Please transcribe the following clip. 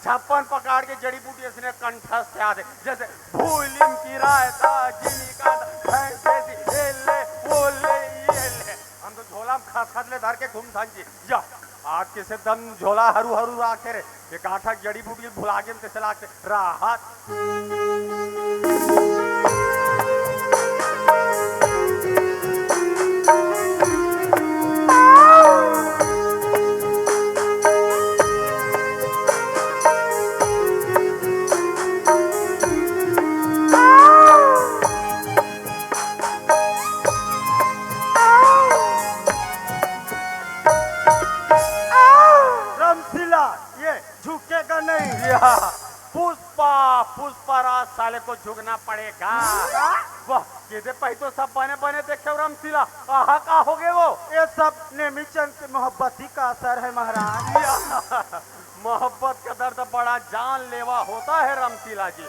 छप्पन प्रकार की जड़ी बूटी इसने कंठस्थ याद है, जैसे भूलिम की रायता जिनी कांदा एले ओले येले। हम तो झोला में खास खास ले धर के घूम थान जी जा आज के से दम झोला हरू हरू राखे रे ये काठा जड़ी बूटी भुला के ते सलाह के राहत झुकेगा नहीं। पुष्पा पुष्पा राज साले को झुकना पड़ेगा। वाह ये पही तो सब बने बने देखे रामशिला आहा का हो गए वो ये सब नेमीचंद की मोहब्बत ही का असर है महाराज। मोहब्बत का दर्द बड़ा जानलेवा होता है रामशिला जी।